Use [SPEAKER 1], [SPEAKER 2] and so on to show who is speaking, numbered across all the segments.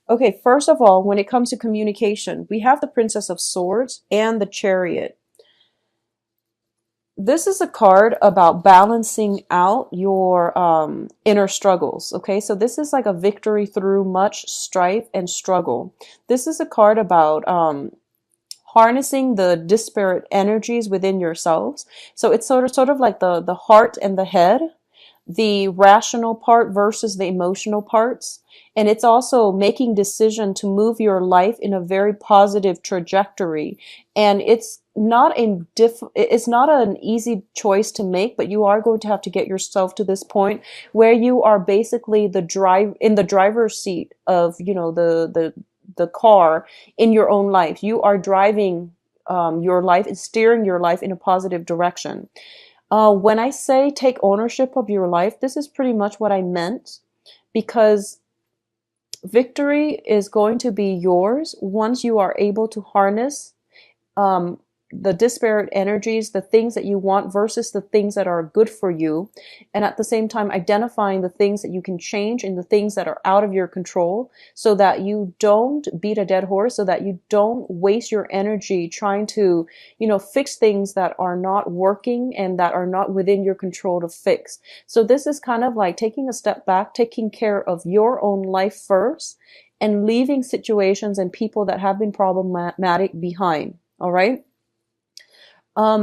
[SPEAKER 1] Okay, first of all, when it comes to communication, we have the Princess of Swords and the Chariot. This is a card about balancing out your inner struggles. Okay, so this is like a victory through much strife and struggle. This is a card about harnessing the disparate energies within yourselves. So it's sort of like the heart and the head, the rational part versus the emotional parts. And it's also making decision to move your life in a very positive trajectory. And it's not an easy choice to make, but you are going to have to get yourself to this point where you are basically in the driver's seat of, the car in your own life. You are driving your life and steering your life in a positive direction. When I say take ownership of your life, this is pretty much what I meant, because victory is going to be yours once you are able to harness um, the disparate energies, the things that you want versus the things that are good for you. And at the same time, identifying the things that you can change and the things that are out of your control, so that you don't beat a dead horse, so that you don't waste your energy trying to, fix things that are not working and that are not within your control to fix. So this is kind of like taking a step back, taking care of your own life first, and leaving situations and people that have been problematic behind. All right.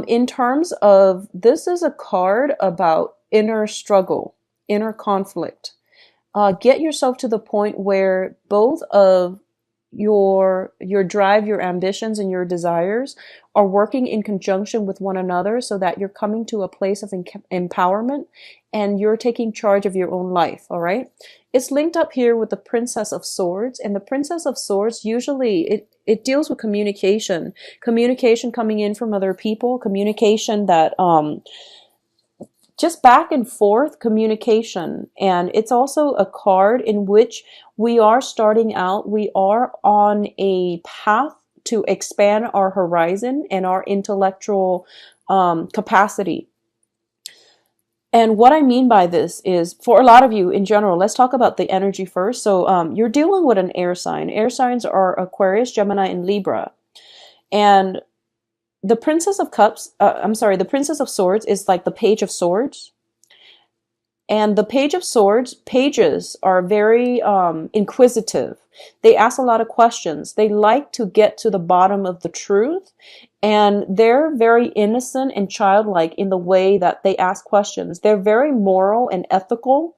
[SPEAKER 1] In terms of, this is a card about inner struggle, inner conflict. Get yourself to the point where both of your drive, your ambitions, and your desires are working in conjunction with one another, so that you're coming to a place of empowerment and you're taking charge of your own life. All right. It's linked up here with the Princess of Swords, and the Princess of Swords usually it deals with communication coming in from other people, communication that just back and forth communication. And it's also a card in which we are starting out, we are on a path to expand our horizon and our intellectual capacity. And what I mean by this is, for a lot of you in general, let's talk about the energy first. So you're dealing with an air sign. Air signs are Aquarius, Gemini, and Libra. And the Princess of Cups, the Princess of Swords is like the Page of Swords. And the Page of Swords, pages are very inquisitive. They ask a lot of questions. They like to get to the bottom of the truth. And they're very innocent and childlike in the way that they ask questions. They're very moral and ethical.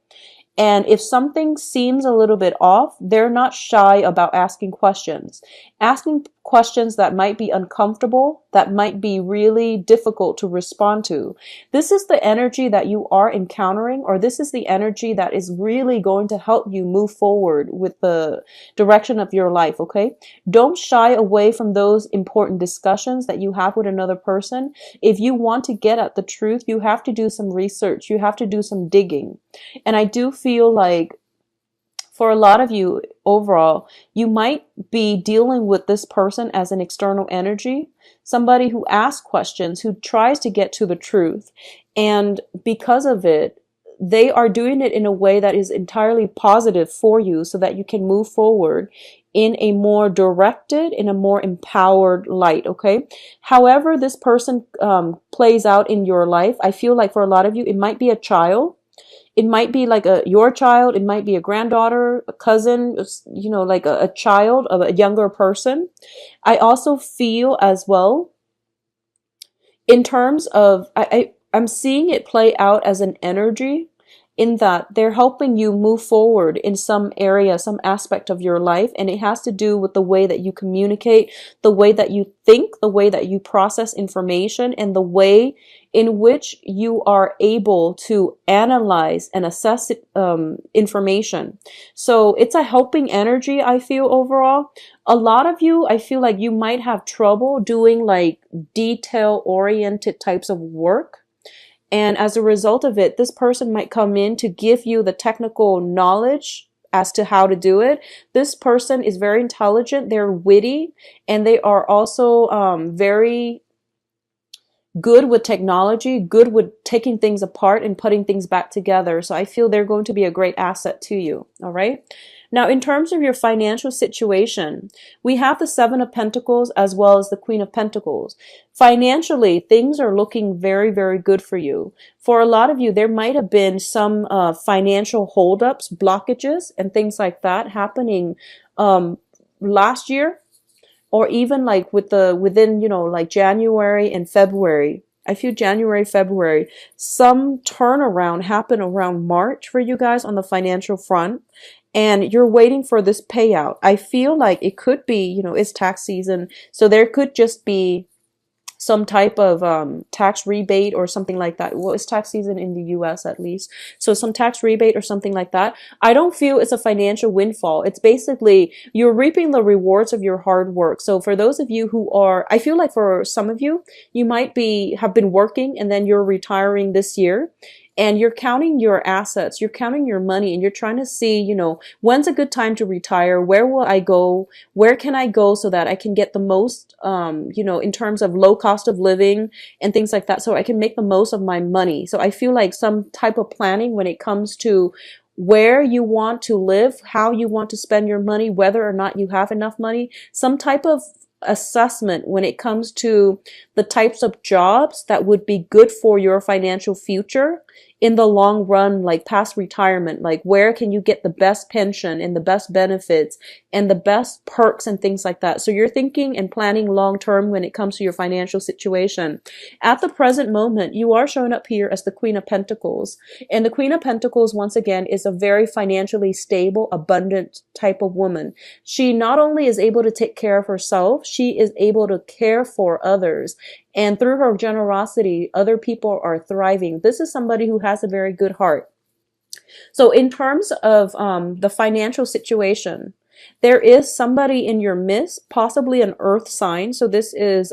[SPEAKER 1] And if something seems a little bit off, they're not shy about asking questions. Asking questions that might be uncomfortable, that might be really difficult to respond to. This is the energy that you are encountering, or this is the energy that is really going to help you move forward with the direction of your life, okay? Don't shy away from those important discussions that you have with another person. If you want to get at the truth, you have to do some research. You have to do some digging. And I do feel like for a lot of you overall, you might be dealing with this person as an external energy, somebody who asks questions, who tries to get to the truth. And because of it, they are doing it in a way that is entirely positive for you, so that you can move forward in a more directed, in a more empowered light, okay? However this person plays out in your life, I feel like for a lot of you, it might be a child. It might be like your child. It might be a granddaughter, a cousin, like a child of a younger person. I also feel as well, in terms of, I'm seeing it play out as an energy, in that they're helping you move forward in some area, some aspect of your life. And it has to do with the way that you communicate, the way that you think, the way that you process information, and the way in which you are able to analyze and assess information. So it's a helping energy, I feel, overall. A lot of you, I feel like you might have trouble doing like detail-oriented types of work. And as a result of it, this person might come in to give you the technical knowledge as to how to do it. This person is very intelligent, they're witty, and they are also very good with technology, good with taking things apart and putting things back together. So I feel they're going to be a great asset to you. All right. Now, in terms of your financial situation, we have the Seven of Pentacles as well as the Queen of Pentacles. Financially, things are looking very, very good for you. For a lot of you, there might have been some financial holdups, blockages, and things like that happening last year, or even like within, like January and February. I feel January, February, some turnaround happened around March for you guys on the financial front, and you're waiting for this payout. I feel like it could be, it's tax season, so there could just be some type of tax rebate or something like that. Well, it's tax season in the US at least. So some tax rebate or something like that. I don't feel it's a financial windfall. It's basically you're reaping the rewards of your hard work. So for those of you who are, I feel like for some of you, you might have been working and then you're retiring this year. And you're counting your assets, you're counting your money, and you're trying to see, when's a good time to retire? Where will I go? Where can I go so that I can get the most, in terms of low cost of living and things like that, so I can make the most of my money. So I feel like some type of planning when it comes to where you want to live, how you want to spend your money, whether or not you have enough money, some type of assessment when it comes to the types of jobs that would be good for your financial future in the long run, like past retirement, like where can you get the best pension and the best benefits and the best perks and things like that. So you're thinking and planning long term when it comes to your financial situation. At the present moment, you are showing up here as the Queen of Pentacles. And the Queen of Pentacles, once again, is a very financially stable, abundant type of woman. She not only is able to take care of herself, she is able to care for others. And through her generosity, other people are thriving. This is somebody who has a very good heart. So in terms of the financial situation, there is somebody in your midst, possibly an earth sign. So this is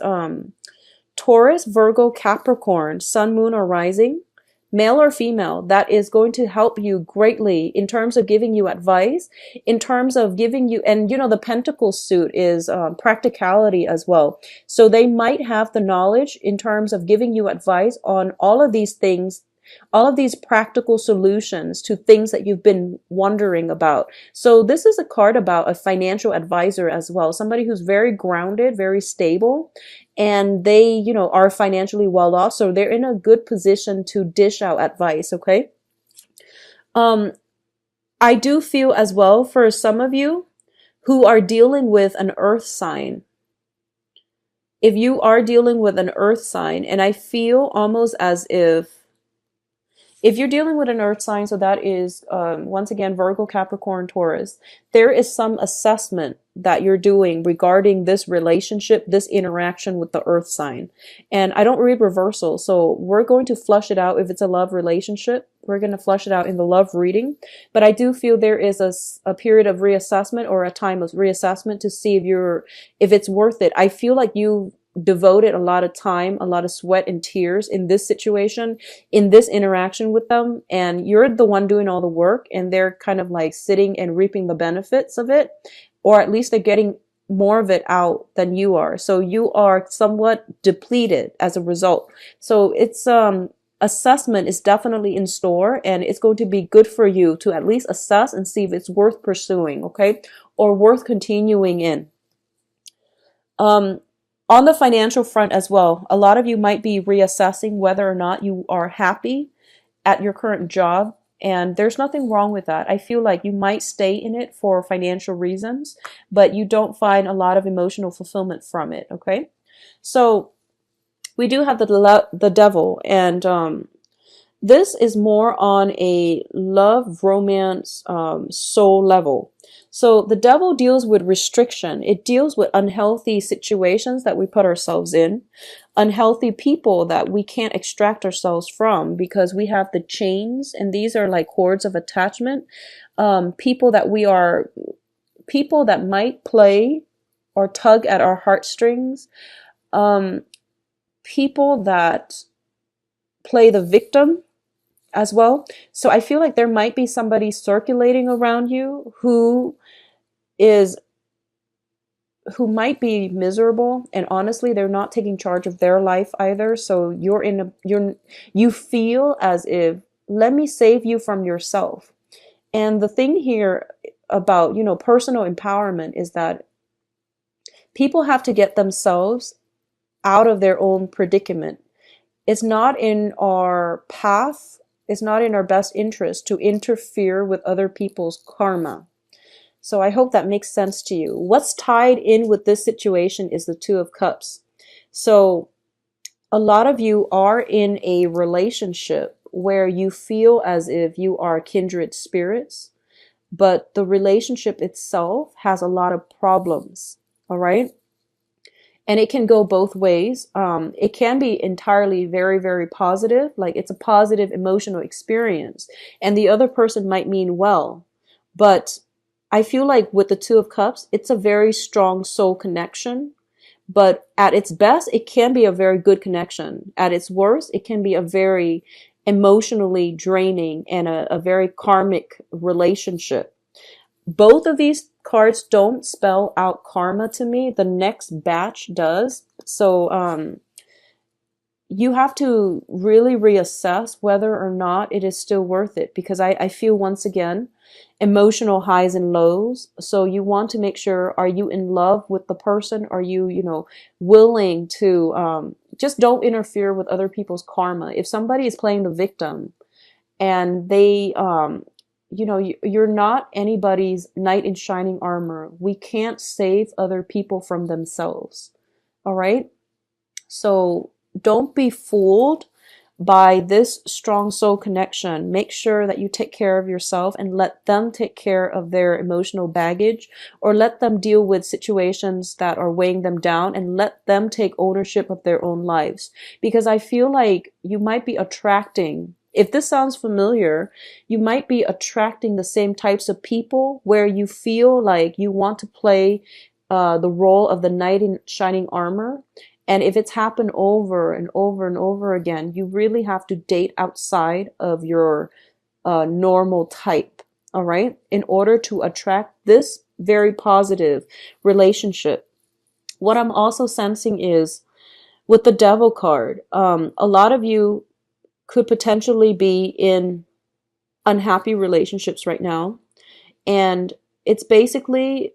[SPEAKER 1] Taurus, Virgo, Capricorn, Sun, Moon, or Rising, male or female, that is going to help you greatly in terms of giving you advice, in terms of giving you, and the Pentacle suit is practicality as well. So they might have the knowledge in terms of giving you advice on all of these things, all of these practical solutions to things that you've been wondering about. So this is a card about a financial advisor as well, somebody who's very grounded, very stable, and they, are financially well off. So they're in a good position to dish out advice. Okay. I do feel as well for some of you who are dealing with an earth sign. If you are dealing with an earth sign, and I feel almost as if you're dealing with an earth sign, so that is, once again, Virgo, Capricorn, Taurus, there is some assessment that you're doing regarding this relationship, this interaction with the earth sign. And I don't read reversal, so we're going to flush it out. If it's a love relationship, we're going to flush it out in the love reading. But I do feel there is a period of reassessment, or a time of reassessment, to see if it's worth it. I feel like you devoted a lot of time, a lot of sweat and tears in this situation, in this interaction with them, and you're the one doing all the work, and they're kind of like sitting and reaping the benefits of it, or at least they're getting more of it out than you are. So you are somewhat depleted as a result. So it's assessment is definitely in store, and it's going to be good for you to at least assess and see if it's worth pursuing, okay, or worth continuing in. On the financial front as well, a lot of you might be reassessing whether or not you are happy at your current job, and there's nothing wrong with that. I feel like you might stay in it for financial reasons, but you don't find a lot of emotional fulfillment from it, okay? So we do have the devil, and this is more on a love, romance, soul level. So the devil deals with restriction. It deals with unhealthy situations that we put ourselves in, unhealthy people that we can't extract ourselves from because we have the chains, and these are like cords of attachment. People that might play or tug at our heartstrings. People that play the victim as well. So I feel like there might be somebody circulating around you who might be miserable, and honestly they're not taking charge of their life either. So you feel as if, let me save you from yourself. And the thing here, about, you know, personal empowerment is that people have to get themselves out of their own predicament. It's not in our path, it's not in our best interest to interfere with other people's karma. So I hope that makes sense to you. What's tied in with this situation is the Two of Cups. So a lot of you are in a relationship where you feel as if you are kindred spirits, but the relationship itself has a lot of problems. All right. And it can go both ways. It can be entirely very, very positive, like it's a positive emotional experience, and the other person might mean well. But I feel like with the Two of Cups, it's a very strong soul connection. But at its best, it can be a very good connection. At its worst, it can be a very emotionally draining and a very karmic relationship. Both of these cards don't spell out karma to me. The next batch does. So you have to really reassess whether or not it is still worth it, because I feel, once again, emotional highs and lows. So you want to make sure, are you in love with the person? Are you, you know, willing to just don't interfere with other people's karma. If somebody is playing the victim and they you know, you're not anybody's knight in shining armor. We can't save other people from themselves. All right? So don't be fooled by this strong soul connection. Make sure that you take care of yourself and let them take care of their emotional baggage, or let them deal with situations that are weighing them down, and let them take ownership of their own lives. Because I feel like you might be attracting, if this sounds familiar, you might be attracting the same types of people where you feel like you want to play the role of the knight in shining armor. And if it's happened over and over and over again, you really have to date outside of your normal type, all right, in order to attract this very positive relationship. What I'm also sensing is, with the Devil card, a lot of you could potentially be in unhappy relationships right now. And it's basically,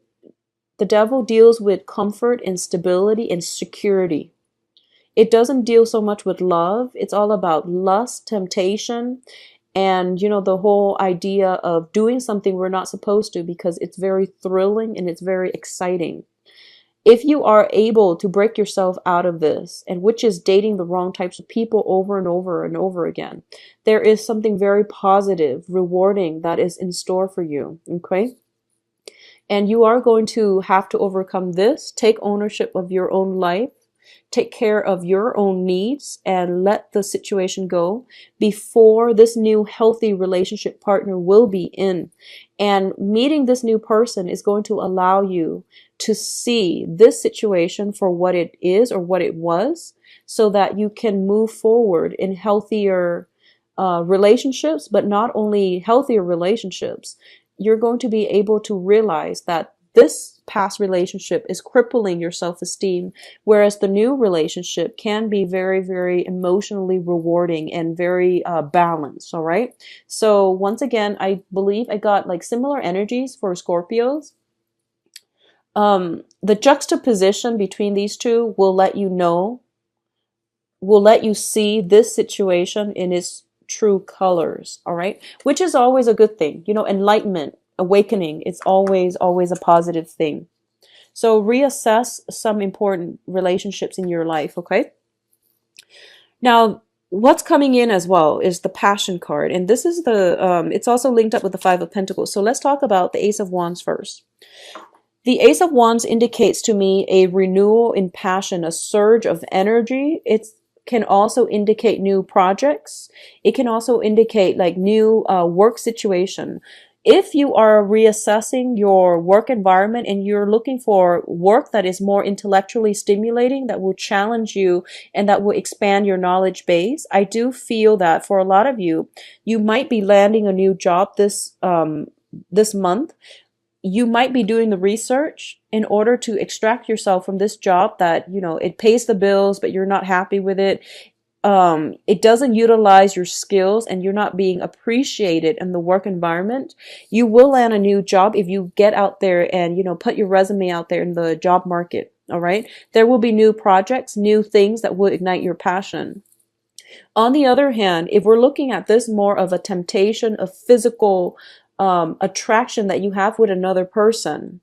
[SPEAKER 1] the Devil deals with comfort and stability and security. It doesn't deal so much with love. It's all about lust, temptation, and, you know, the whole idea of doing something we're not supposed to, because it's very thrilling and it's very exciting. If you are able to break yourself out of this, and which is dating the wrong types of people over and over and over again, there is something very positive, rewarding that is in store for you, okay? And you are going to have to overcome this, take ownership of your own life, take care of your own needs, and let the situation go before this new healthy relationship partner will be in. And meeting this new person is going to allow you to see this situation for what it is or what it was, so that you can move forward in healthier relationships. But not only healthier relationships, you're going to be able to realize that this past relationship is crippling your self-esteem, whereas the new relationship can be very, very emotionally rewarding and very balanced. All right. So once again, I believe I got like similar energies for Scorpios. The juxtaposition between these two will let you know, will let you see this situation in its true colors. All right. Which is always a good thing. You know, enlightenment, awakening, it's always, always a positive thing. So reassess some important relationships in your life, okay? Now, what's coming in as well is the Passion card. And this is the, it's also linked up with the Five of Pentacles. So let's talk about the Ace of Wands first. The Ace of Wands indicates to me a renewal in passion, a surge of energy. It can also indicate new projects. It can also indicate like new work situation. If you are reassessing your work environment and you're looking for work that is more intellectually stimulating, that will challenge you and that will expand your knowledge base, I do feel that for a lot of you, you might be landing a new job this month. You might be doing the research in order to extract yourself from this job that, you know, it pays the bills, but you're not happy with it. it doesn't utilize your skills and you're not being appreciated in the work environment, you will land a new job if you get out there and, put your resume out there in the job market. All right. There will be new projects, new things that will ignite your passion. On the other hand, if we're looking at this more of a temptation of physical attraction that you have with another person,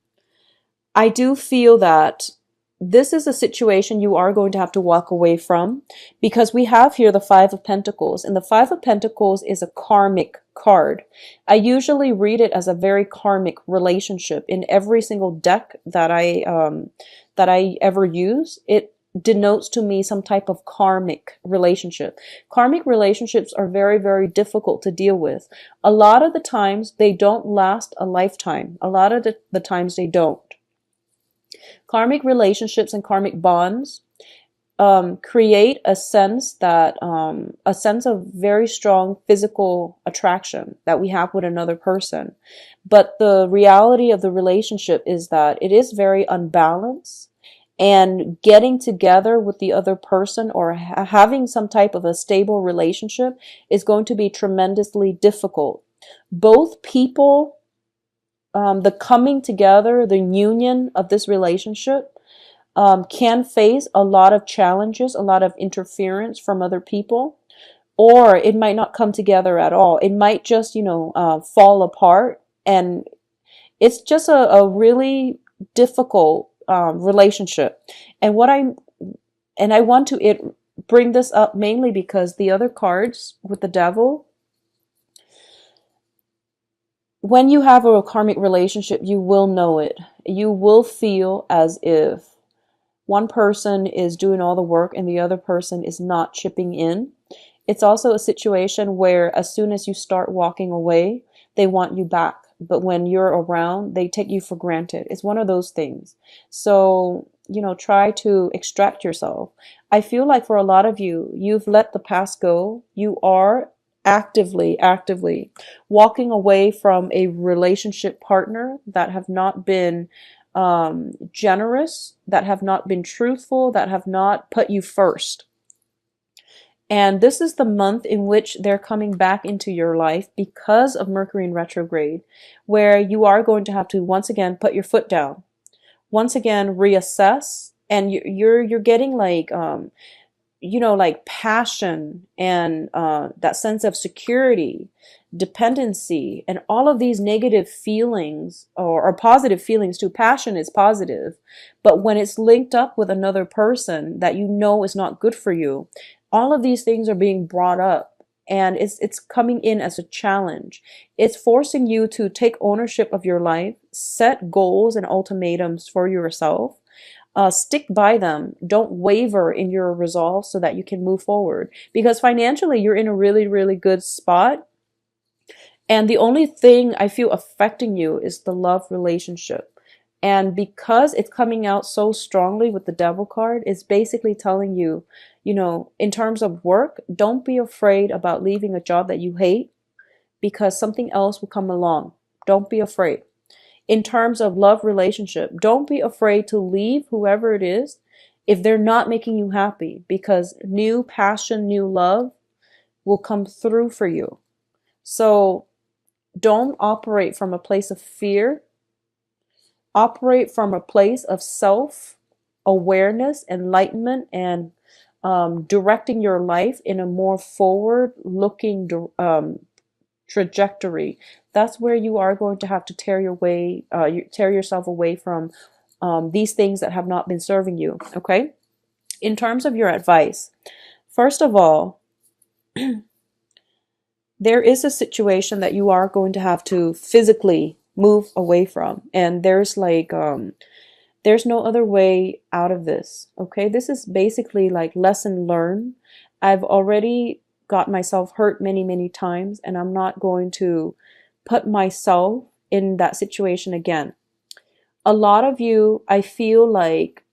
[SPEAKER 1] I do feel that this is a situation you are going to have to walk away from, because we have here the Five of Pentacles, and the Five of Pentacles is a karmic card. I usually read it as a very karmic relationship in every single deck that I ever use. It denotes to me some type of karmic relationship. Karmic relationships are very, very difficult to deal with. A lot of the times they don't last a lifetime. A lot of the times they don't. Karmic relationships and karmic bonds create a sense of very strong physical attraction that we have with another person. But the reality of the relationship is that it is very unbalanced, and getting together with the other person or having some type of a stable relationship is going to be tremendously difficult. Both people, the coming together, the union of this relationship can face a lot of challenges, a lot of interference from other people, or it might not come together at all. It might just, fall apart, and it's just a really difficult relationship. And I want to bring this up mainly because the other cards with the devil, when you have a karmic relationship, you will know it. You will feel as if one person is doing all the work and the other person is not chipping in. It's also a situation where as soon as you start walking away, they want you back. But when you're around, they take you for granted. It's one of those things. So, try to extract yourself. I feel like for a lot of you, you've let the past go. You are actively walking away from a relationship partner that have not been generous, that have not been truthful, that have not put you first. And this is the month in which they're coming back into your life because of Mercury in retrograde, where you are going to have to once again put your foot down, once again reassess, and you're getting like like passion and that sense of security, dependency, and all of these negative feelings or positive feelings too. Passion is positive, but when it's linked up with another person that is not good for you, all of these things are being brought up, and it's coming in as a challenge. It's forcing you to take ownership of your life, set goals and ultimatums for yourself. Stick by them. Don't waver in your resolve so that you can move forward. Because financially, you're in a really, really good spot. And the only thing I feel affecting you is the love relationship. And because it's coming out so strongly with the devil card, it's basically telling you, in terms of work, don't be afraid about leaving a job that you hate, because something else will come along. Don't be afraid. In terms of love relationship, don't be afraid to leave whoever it is if they're not making you happy, because new passion, new love will come through for you. So don't operate from a place of fear. Operate from a place of self-awareness, enlightenment, and directing your life in a more forward-looking trajectory. That's where you are going to have to tear yourself away from these things that have not been serving you. Okay? In terms of your advice, first of all, there is a situation that you are going to have to physically move away from, and there's no other way out of this. Okay? This is basically like lesson learned. I've already got myself hurt many, many times, and I'm not going to put myself in that situation again. A lot of you, I feel like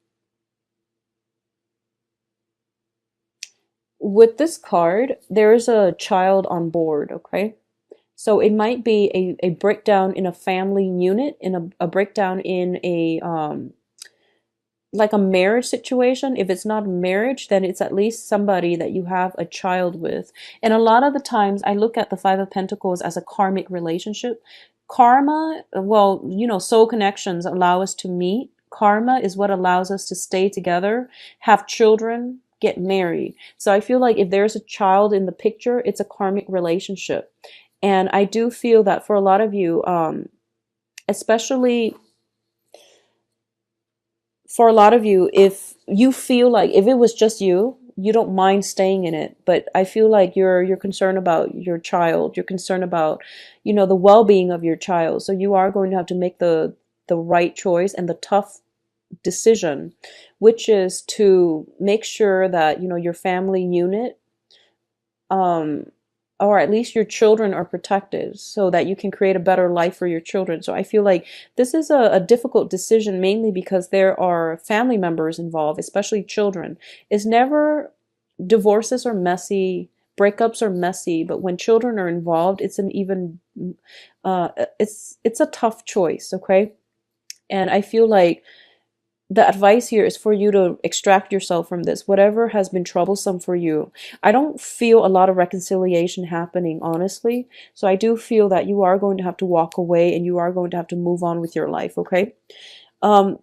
[SPEAKER 1] with this card, there's a child on board, okay? So it might be a breakdown in a family unit, in a breakdown in like a marriage situation. If it's not marriage, then it's at least somebody that you have a child with. And a lot of the times I look at the Five of Pentacles as a karmic relationship. Karma, well, soul connections allow us to meet. Karma is what allows us to stay together, have children, get married. So I feel like if there's a child in the picture, it's a karmic relationship. And I do feel that for a lot of you, especially for a lot of you, if you feel like if it was just you, you don't mind staying in it. But I feel like you're concerned about your child. You're concerned about, the well-being of your child. So you are going to have to make the right choice and the tough decision, which is to make sure that, your family unit, or at least your children are protected so that you can create a better life for your children. So I feel like this is a difficult decision, mainly because there are family members involved, especially children. It's never, divorces are messy, breakups are messy, but when children are involved, it's an even, it's a tough choice, okay? And I feel like the advice here is for you to extract yourself from this, whatever has been troublesome for you. I don't feel a lot of reconciliation happening, honestly. So I do feel that you are going to have to walk away and you are going to have to move on with your life, okay?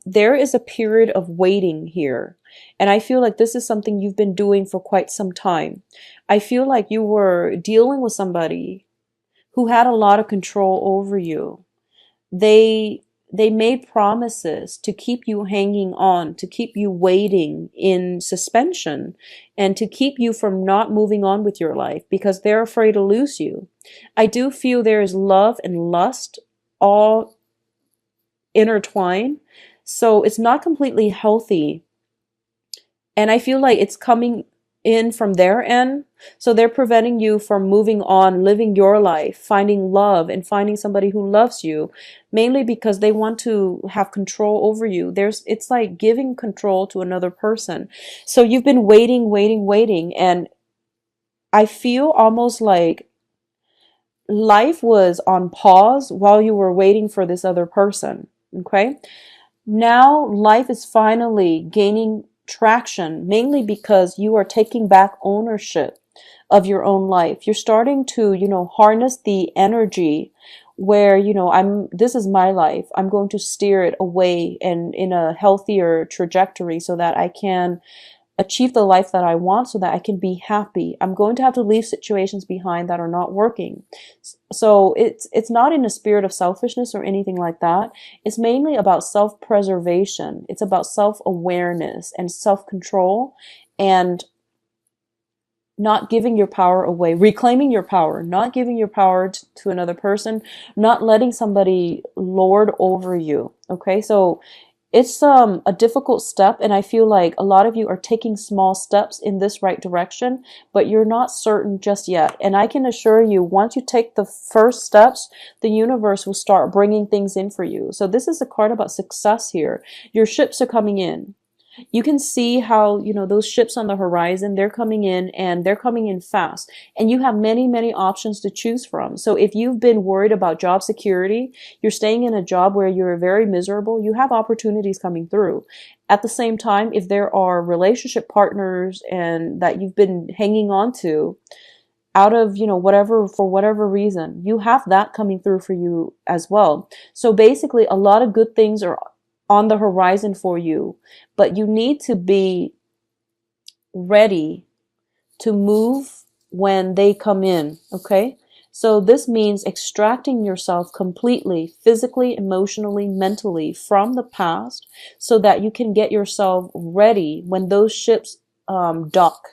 [SPEAKER 1] There is a period of waiting here. And I feel like this is something you've been doing for quite some time. I feel like you were dealing with somebody who had a lot of control over you. They made promises to keep you hanging on, to keep you waiting in suspension, and to keep you from not moving on with your life because they're afraid to lose you. I do feel there is love and lust all intertwined. So it's not completely healthy. And I feel like it's coming in from their end. So they're preventing you from moving on, living your life, finding love and finding somebody who loves you, mainly because they want to have control over you. It's like giving control to another person. So you've been waiting, waiting, waiting. And I feel almost like life was on pause while you were waiting for this other person. Okay. Now life is finally gaining traction, mainly because you are taking back ownership of your own life. You're starting to, harness the energy where, this is my life. I'm going to steer it away and in a healthier trajectory so that I can achieve the life that I want, so that I can be happy. I'm going to have to leave situations behind that are not working. So it's not in a spirit of selfishness or anything like that. It's mainly about self-preservation. It's about self-awareness and self-control and not giving your power away, reclaiming your power, not giving your power to another person, not letting somebody lord over you. Okay, so it's a difficult step, and I feel like a lot of you are taking small steps in this right direction, but you're not certain just yet. And I can assure you, once you take the first steps, the universe will start bringing things in for you. So this is a card about success here. Your ships are coming in. You can see how, those ships on the horizon, they're coming in and they're coming in fast. And you have many, many options to choose from. So if you've been worried about job security, you're staying in a job where you're very miserable, you have opportunities coming through. At the same time, if there are relationship partners and that you've been hanging on to out of, for whatever reason, you have that coming through for you as well. So basically, a lot of good things are on the horizon for you, but you need to be ready to move when they come in, okay? So this means extracting yourself completely, physically, emotionally, mentally from the past so that you can get yourself ready when those ships dock,